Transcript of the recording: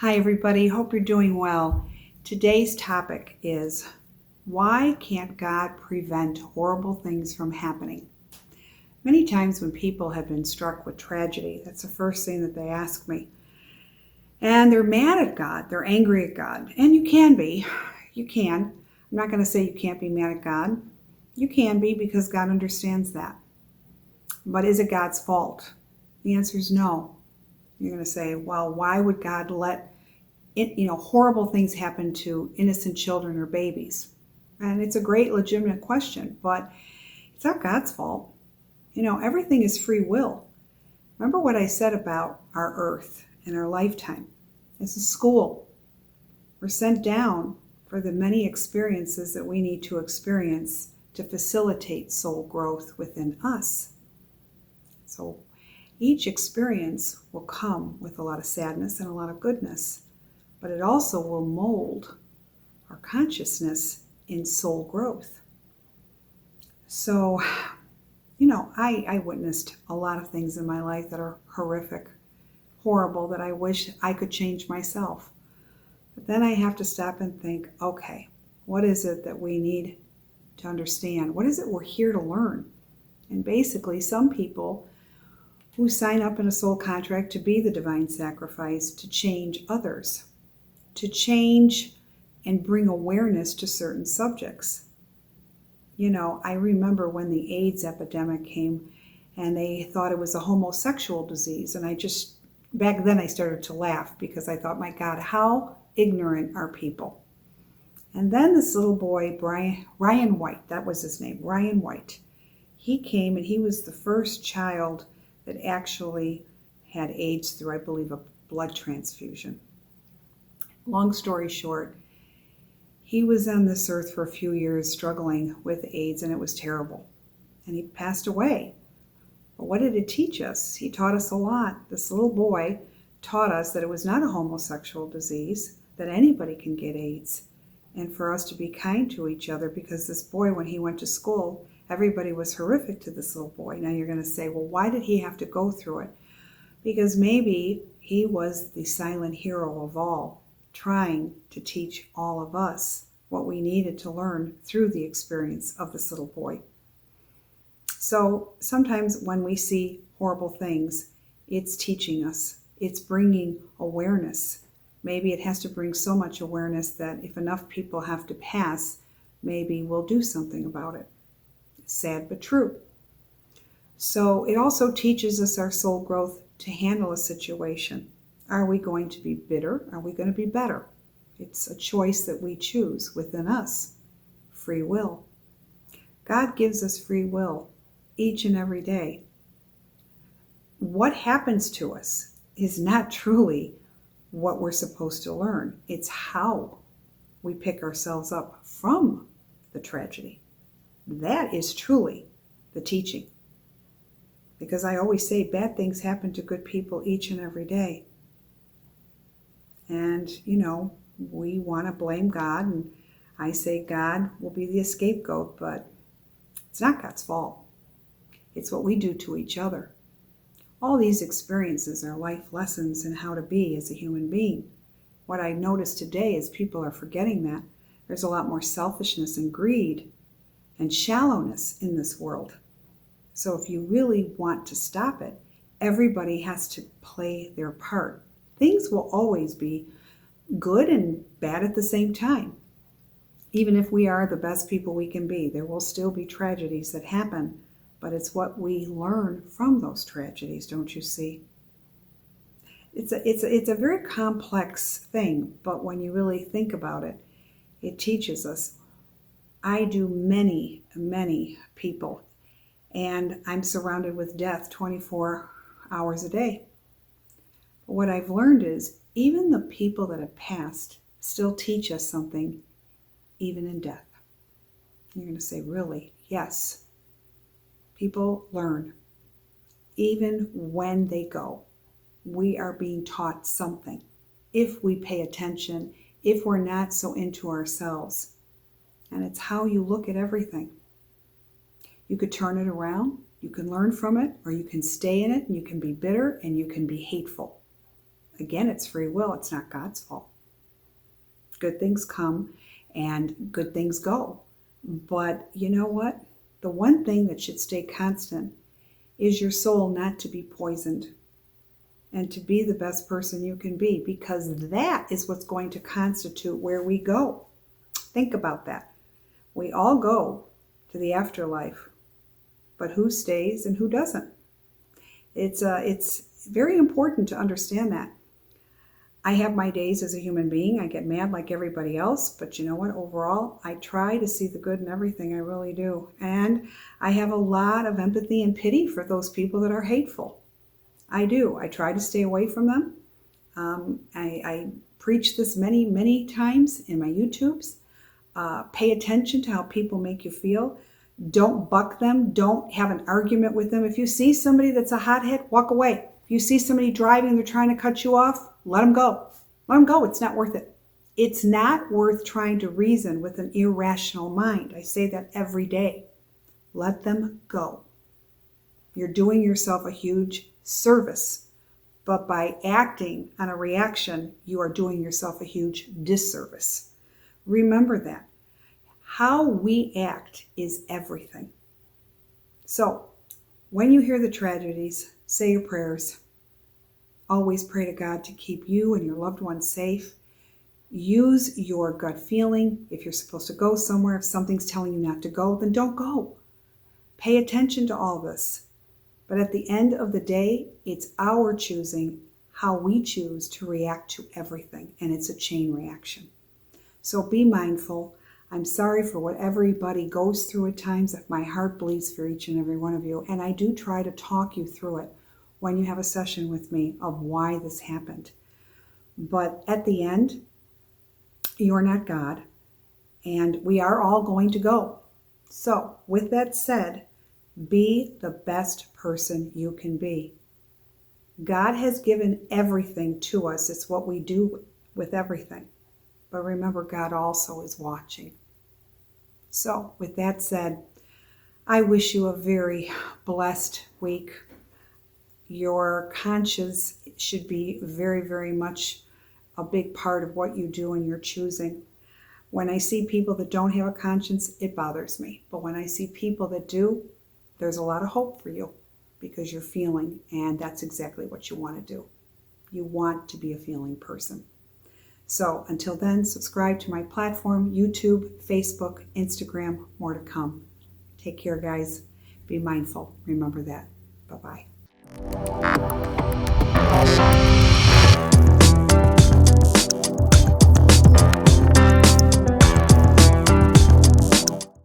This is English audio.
Hi, everybody. Hope you're doing well. Today's topic is why can't God prevent horrible things from happening? Many times when people have been struck with tragedy, that's the first thing that they ask me. And they're mad at God, they're angry at God. And you can be. You can. I'm not going to say you can't be mad at God. You can be because God understands that. But is it God's fault? The answer is no. You're going to say, well, why would God let horrible things happen to innocent children or babies? And it's a great legitimate question, but it's not God's fault. Everything is free will. Remember what I said about our earth and our lifetime. It's a school. We're sent down for the many experiences that we need to experience to facilitate soul growth within us. So each experience will come with a lot of sadness and a lot of goodness, but it also will mold our consciousness in soul growth. So, I witnessed a lot of things in my life that are horrific, horrible, that I wish I could change myself. But then I have to stop and think, okay, what is it that we need to understand? What is it we're here to learn? And basically, some people who sign up in a soul contract to be the divine sacrifice to change others, to change and bring awareness to certain subjects. I remember when the AIDS epidemic came and they thought it was a homosexual disease. And back then I started to laugh because I thought, my God, how ignorant are people? And then this little boy, Ryan White, that was his name, Ryan White, he came and he was the first child that actually had AIDS through, I believe, a blood transfusion. Long story short, he was on this earth for a few years struggling with AIDS, and it was terrible. And he passed away. But what did it teach us? He taught us a lot. This little boy taught us that it was not a homosexual disease, that anybody can get AIDS, and for us to be kind to each other, because this boy, when he went to school, everybody was horrific to this little boy. Now you're going to say, well, why did he have to go through it? Because maybe he was the silent hero of all, trying to teach all of us what we needed to learn through the experience of this little boy. So sometimes when we see horrible things, it's teaching us, it's bringing awareness. Maybe it has to bring so much awareness that if enough people have to pass, maybe we'll do something about it. Sad but true. So it also teaches us our soul growth to handle a situation. Are we going to be bitter? Are we going to be better? It's a choice that we choose within us. Free will. God gives us free will each and every day. What happens to us is not truly what we're supposed to learn. It's how we pick ourselves up from the tragedy. That is truly the teaching. Because I always say bad things happen to good people each and every day. And, we want to blame God, and I say God will be the scapegoat, but it's not God's fault. It's what we do to each other. All these experiences are life lessons in how to be as a human being. What I notice today is people are forgetting that. There's a lot more selfishness and greed and shallowness in this world. So if you really want to stop it, everybody has to play their part. Things will always be good and bad at the same time. Even if we are the best people we can be, there will still be tragedies that happen, but it's what we learn from those tragedies, don't you see? It's a very complex thing, but when you really think about it, it teaches us. I do many, many people, and I'm surrounded with death 24 hours a day. But what I've learned is even the people that have passed still teach us something, even in death. You're going to say, really? Yes. People learn. Even when they go, we are being taught something. If we pay attention, if we're not so into ourselves. And it's how you look at everything. You could turn it around, you can learn from it, or you can stay in it, and you can be bitter, and you can be hateful. Again, it's free will. It's not God's fault. Good things come and good things go. But you know what? The one thing that should stay constant is your soul not to be poisoned and to be the best person you can be, because that is what's going to constitute where we go. Think about that. We all go to the afterlife, but who stays and who doesn't? It's very important to understand that. I have my days as a human being. I get mad like everybody else, but you know what? Overall, I try to see the good in everything. I really do. And I have a lot of empathy and pity for those people that are hateful. I do. I try to stay away from them. I preach this many times in my YouTubes. Pay attention to how people make you feel. Don't buck them. Don't have an argument with them. If you see somebody that's a hothead, walk away. If you see somebody driving, they're trying to cut you off, let them go. Let them go. It's not worth it. It's not worth trying to reason with an irrational mind. I say that every day. Let them go. You're doing yourself a huge service, but by acting on a reaction, you are doing yourself a huge disservice. Remember that. How we act is everything. So, when you hear the tragedies, say your prayers. Always pray to God to keep you and your loved ones safe. Use your gut feeling. If you're supposed to go somewhere, if something's telling you not to go, then don't go. Pay attention to all this. But at the end of the day, it's our choosing how we choose to react to everything, and it's a chain reaction. So be mindful. I'm sorry for what everybody goes through at times. My heart bleeds for each and every one of you, and I do try to talk you through it when you have a session with me of why this happened. But at the end, you are not God, and we are all going to go. So with that said, be the best person you can be. God has given everything to us. It's what we do with everything. But remember, God also is watching. So with that said, I wish you a very blessed week. Your conscience should be very much a big part of what you do and your choosing. When I see people that don't have a conscience, it bothers me. But when I see people that do, there's a lot of hope for you because you're feeling, and that's exactly what you want to do. You want to be a feeling person. So until then, subscribe to my platform, YouTube, Facebook, Instagram, more to come. Take care, guys. Be mindful. Remember that. Bye-bye.